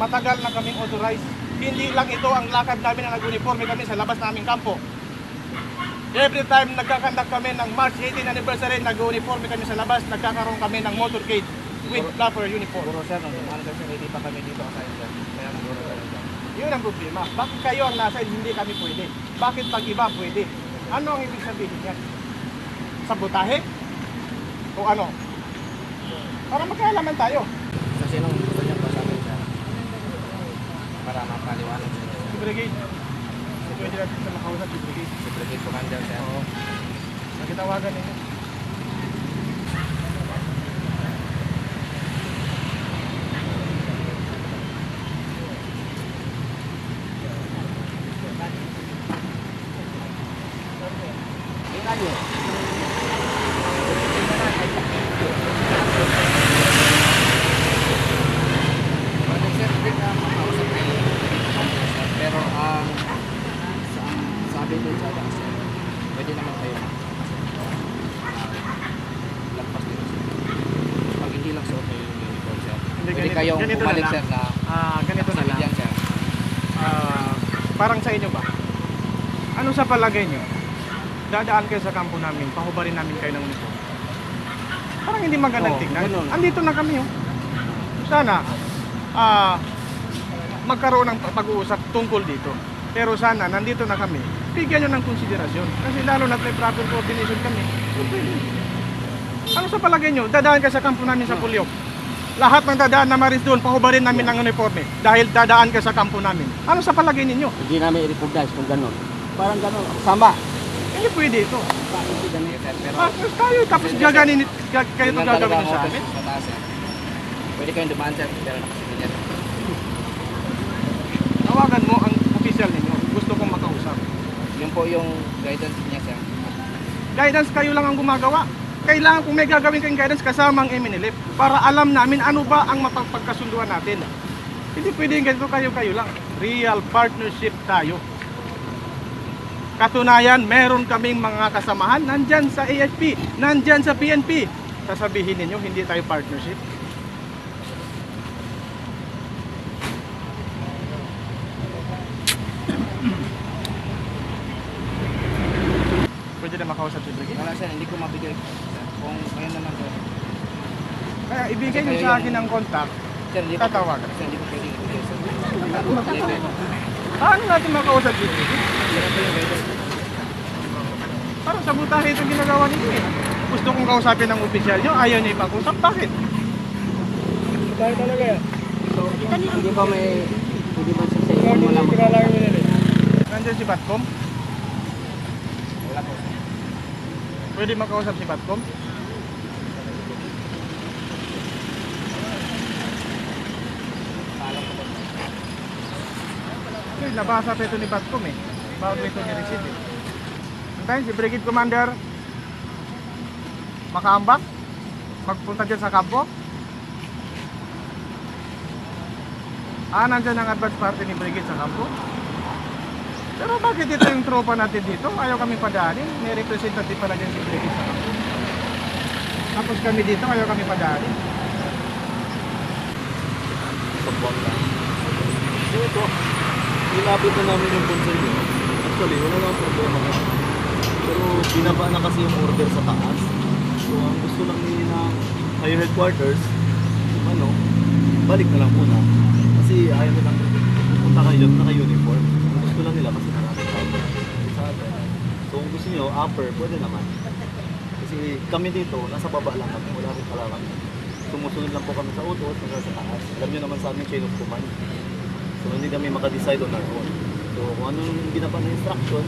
matagal na kaming authorized. Hindi lang ito ang lakad namin na nag-uniforme kami sa labas naming kampo. Every time nagkakandak kami ng March 18 anniversary, nag-uniforme kami sa labas, nagkakaroon kami ng motorcade with proper uniform. Puro sir, nung dumaan sir, hindi pa kami dito assign sir. Kaya maguro tayo sir. Yun ang problema. Bakit kayo ang nasa hindi kami pwede? Bakit pag iba pwede? Ano ang ibig sabihin yan? Sabotahe? O ano? Para magkaalaman tayo. Sa sinong gusto niyo pa sa amin sir? Para mapaliwanag sa inyo. Si Brigade. Pwede natin sa makausap si Brigade. Si Brigade Commander sir. Oo. Nakitawagan ninyo. Tingnan niyo. Pwede sir, hindi na makausap kayo. Pero ang sabi din sa akin sir, pwede naman kayo lagpas din sir. Pag hindi lang suot kayo yung uniform sir. Pwede kayong bumalik sir na ganito na lang. yan sir. Parang sa inyo ba? Ano sa palagay nyo? Dadaan kayo sa kampo namin, pahubarin namin kayo ng uniform. Parang hindi magandang tignan. ganun. Andito na kami oh. Sana magkaroon ng pag-uusap tungkol dito. Pero sana nandito na kami, bigyan nyo ng konsiderasyon. Kasi lalo na may proper coordination kami. Ano sa palagay nyo? Dadaan kayo sa kampo namin sa Pulyok. Lahat ng dadaan na maris doon, pahubarin namin ng uniforme. Dahil dadaan kayo sa kampo namin. Ano sa palagay ninyo? Hindi namin i-recognize kung gano'n. Parang gano'n. Sama. Hindi pwede ito. Hindi ganun sir. Pero Tayo tapos gaganin kayo ito yun lang talaga gagawin ang sa utos amin. sa taas sir. Pwede kayong dumaan sir, pero nakasigilyan. Tawagan mo ang official ninyo. Gusto kong makausap. Yun po yung guidance niya sir. Guidance kayo lang ang gumagawa. Kailangan kung may gagawin kayong guidance kasama ang MNLF para alam namin ano ba ang mapagkasunduan natin. Hindi pwedeng ganito kayo lang. Real partnership tayo. Katunayan, meron kaming mga kasamahan nandyan sa AFP, nandyan sa PNP. Sasabihin ninyo, hindi tayo partnership. Pwede na makausap si Brigade. Wala sir, hindi ko mabigay sir. Kung ngayon naman sir. Kaya ibigay Kasi nyo kayo sa yung- akin ang contact. Sir, hindi ko Tatawagan. Sir, hindi ko pwedeng ibigay sir. Paano natin makausap si Brigade? Yan po yung guidance. Parang sabotahe itong ginagawa ninyo eh. Gusto kong kausapin ng opisyal nyo, ayaw niyo ipag-usap. Bakit? Tayo talaga yan. Hindi pa may... Hindi ba sa sa'yo? Nandiyan si Batcom? Wala po sir. Pwede makausap si Batcom? Paalam ko po. Okay, nabasa pa ito ni Batcom eh. Bago ito ni-receive eh. Antayin si Brigade Commander makaambak? Magpunta dyan sa kampo? Nandyan ang advance party ni Brigade sa kampo? Pero bakit ito yung tropa natin dito? Ayaw kami padaanin. May representative pala dyan si Brigade sa kampo. Tapos kami dito, ayaw kami padaanin. Pagbuwag lang. So ito, inabot na namin yung concern nyo. Actually, wala lang problema ka. Pero binaba na kasi yung order sa taas. So ang gusto lang nila na higher headquarters, ano, balik na lang muna. Kasi ayaw nilang punta kayo naka-uniform. Ang gusto lang nila kasi marami tao sa atin. So kung gusto nyo, upper, pwede naman. Kasi kami dito, nasa baba lang kami, wala rin pala kami. Sumusunod lang po kami sa utos, hanggang sa taas. Alam nyo naman sa amin, chain of command. So hindi kami makadecide on our own. So kung anong ginapa na instruction,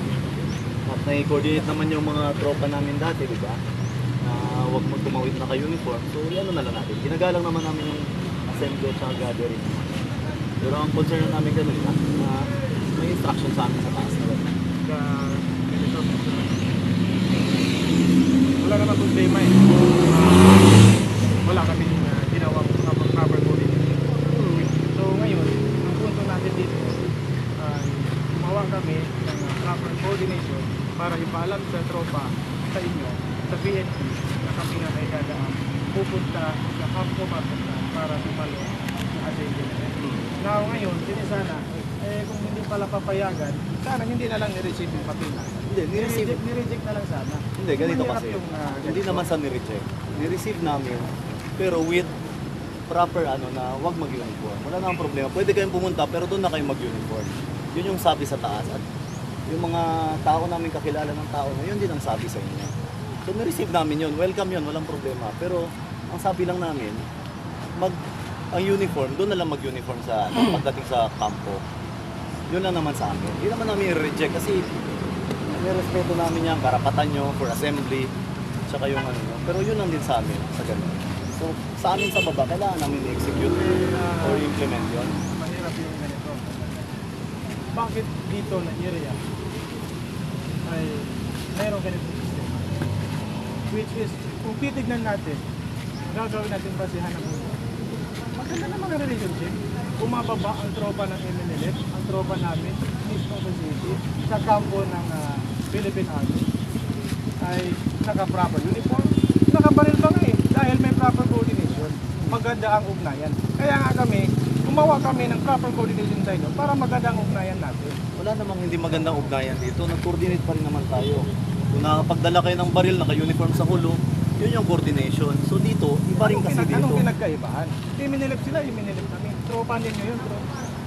at nai-coordinate naman yung mga tropa namin dati, di ba? Na huwag mo tumawid na ka-uniform. So ano na lang natin. Ginagalang naman namin yung assembly at gathering. Pero ang concern na namin ganun lang, na may instruction sa amin sa taas na gano'n. Wala naman problema eh. Wala kami ginawa proper coordination. So ngayon, ang punto natin dito ay gumawa kami ng proper coordination para ipaalam sa tropa, sa inyo, sa PNP na kami nga ay dadaan pupunta sa kampo mapunta para tumalo sa assembly. Now ngayon, hindi sana, kung hindi pala papayagan, sana hindi na lang ni-receive yung papel na. Hindi, ni-receive. Ni-reject na lang sana. Hindi, ganito Mahirap kasi. yung, Hindi naman sa ni-reject. Ni-receive namin, pero with proper na wag mag-uniform. Wala namang problema. Pwede kayong pumunta pero doon na kayo mag-uniform. Yun yung sabi sa taas. At yung mga tao namin kakilala ng tao na yun din ang sabi sa inyo. So ni-receive namin yun. Welcome yun. Walang problema. Pero ang sabi lang namin, ang uniform, doon na lang mag-uniform sa pagdating sa kampo. Yun lang naman sa amin. Hindi naman namin i-reject kasi may respeto namin yan, karapatan nyo for assembly, tsaka yung nyo. Pero yun lang din sa amin, sa ganun. So, sa amin sa baba, kailangan namin i-execute or implement yun. Mahirap yung ganito. Bakit dito na area ay mayroong ganitong sistema? Which is, kung titignan natin, gagawin natin basihan ng mundo. Maganda naman ang relationship. Bumababa ang tropa ng MNLF, ang tropa namin, mismo sa city, sa kampo ng Philippine Army, ay naka-proper uniform, nakabaril pa nga dahil may proper coordination. Maganda ang ugnayan. Kaya nga kami, gumawa kami ng proper coordination sa inyo para maganda ang ugnayan natin. Wala namang hindi magandang ugnayan dito. Nag-coordinate pa rin naman tayo. Kung nakapagdala kayo ng baril, naka-uniform sa hulo, yun yung coordination. So dito, iba rin kasi dito. Anong pinagkaibahan? Iminilip sila, iminilip kami. Tropa ninyo yun, bro.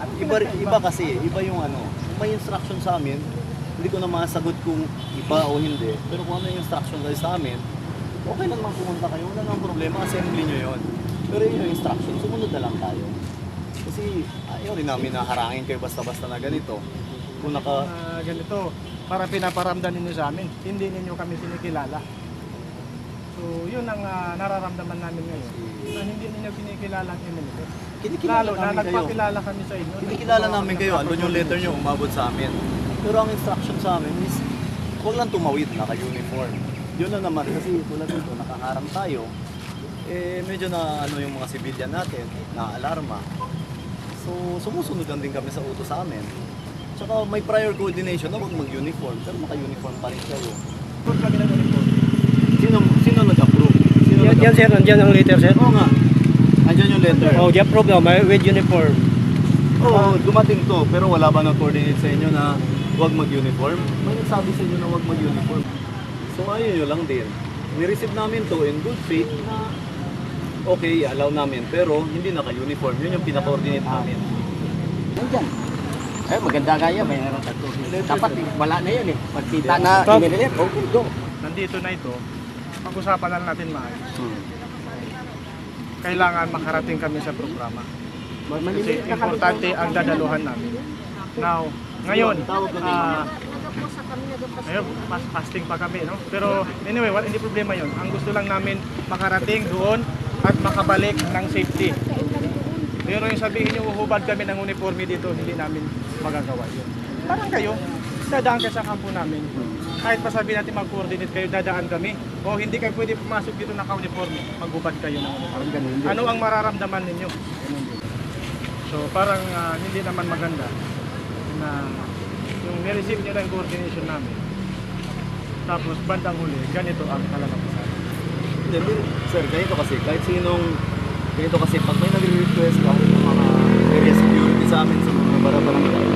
At Iba kasi, iba yung kung may instruction sa amin, hindi ko na masagot kung iba o hindi. Pero kung ano yung instruction kayo sa amin, okay lang naman pumunta kayo, wala namang problema, assembly nyo yun. Pero yun yung instruction, sumunod na lang tayo. Kasi ayaw rin namin na harangin kayo basta-basta na ganito. Kung ganito, para pinaparamdam ninyo sa amin, hindi ninyo kami sinikilala. So, yun ang nararamdaman namin ngayon. Na hindi ninyo kinikilala ang MNLF. Kinikilala Lalo na namin kayo. nagpakilala kami sa inyo. Kinikilala namin kayo, andun yung letter nyo, umabot sa amin. Pero ang instruction sa amin is, huwag lang tumawid, naka-uniform. Yun na naman, kasi tulad nito, nakaharang tayo, medyo na yung mga civilian natin, na-alarma. So, sumusunod lang din kami sa utos sa amin. Tsaka may prior coordination na huwag mag-uniform, pero naka-uniform pa rin kayo. Huwag kami ng uniform. Sino nag-approve? Yan sir, nandiyan ang letter sir. Oo nga, andyan yung letter. Oh, di-approve na, may with uniform. Oo, dumating to, pero wala ba nag-coordinate sa inyo na huwag mag-uniform? May nagsabi sa inyo na huwag mag-uniform. So ayun nyo lang din. Ni-receive namin to in good faith na okay, allow namin, pero hindi naka-uniform. Yun yung pinaka-coordinate namin. Nandyan. Maganda kaya, may dapat wala na yan Pagkita na Stop. iminilip, okay, go. Nandito na ito, pag-usapan lang natin maayos. Kailangan makarating kami sa programa. Kasi importante ang dadaluhan namin. Now, ngayon, ngayon, fasting pa kami, no? Pero anyway, hindi problema yon. Ang gusto lang namin makarating doon at makabalik ng safety. Pero yung sabihin nyo, uhubad kami ng uniforme dito, hindi namin magagawa yun. Parang kayo, dadaan kayo sa kampo namin. Kahit pa sabihin natin mag-coordinate kayo, dadaan kami. O hindi kayo pwede pumasok dito naka-uniforme, maghubad kayo ng uniforme. Ano ang mararamdaman ninyo? So parang hindi naman maganda na yung ni-receive nyo na yung coordination namin. Tapos bandang huli, ganito ang kalalabasan. Hindi, sir, ganito kasi, kahit sinong, ganito kasi, pag may nag-request kahit ng mga area security sa amin, sa mga barangay,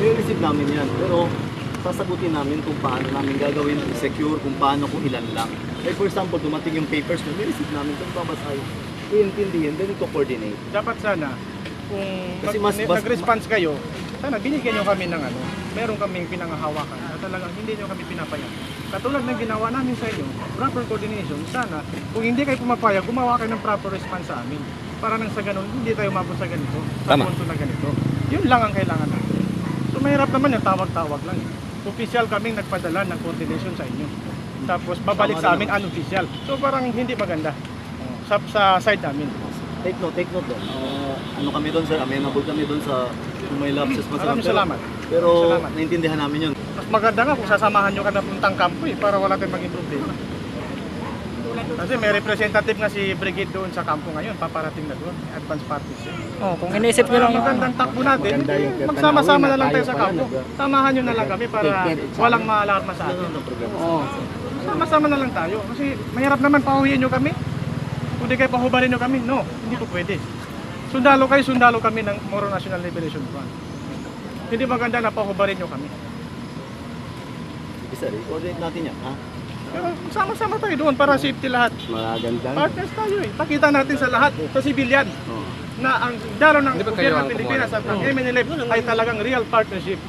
i-receive namin yan. Pero sasagutin namin kung paano namin gagawin, secure, kung paano, kung ilan lang. Like for example, dumating yung papers mo, i-receive namin kung babasahin, iintindihin, then i-coordinate. Dapat sana, kung Kasi nag-response kayo, sana binigyan nyo kami ng meron kaming pinangahawakan na talagang hindi nyo kami pinapayag. Katulad ng ginawa namin sa inyo, proper coordination, sana kung hindi kayo pumapayag, gumawa kayo ng proper response sa amin. Para nang sa ganun, hindi tayo umabot sa ganito, sa punto na ganito. Yun lang ang kailangan natin. So mahirap naman yung tawag-tawag lang. Official kaming nagpadala ng coordination sa inyo. Tapos babalik sa amin unofficial. So parang hindi maganda sa side namin. Take note doon. Ano kami doon, sir, amenable kami doon sa kung may lapses man Maraming salamat. Pero Salamat. naintindihan namin yun. Mas maganda nga kung sasamahan nyo ka na puntang kampo para wala tayong maging problema. Kasi may representative nga si Brigade doon sa kampo ngayon, paparating na doon, advance parties. Oh, kung inisip nyo lang Magandang takbo natin, magsama-sama na lang tayo sa kampo. Samahan nyo na lang kami para walang maalarma sa atin. Sama-sama na lang tayo. Kasi mahirap naman pahuhiin nyo kami. Kung di kayo pahubarin nyo kami, no, hindi po pwede. So Sundalo kayo, sundalo kami ng Moro National Liberation Front. Hindi maganda na pahubarin nyo kami. Sige sir, i-coordinate natin yan, ha? Pero sama-sama tayo doon para safety lahat. Magandang. Partners tayo eh. Pakita natin sa lahat, sa civilian, Oh. na ang dalo ng Hindi ba kayo gobyerno ang ng Pilipinas kumuha at ng MNLF ay talagang real partnership.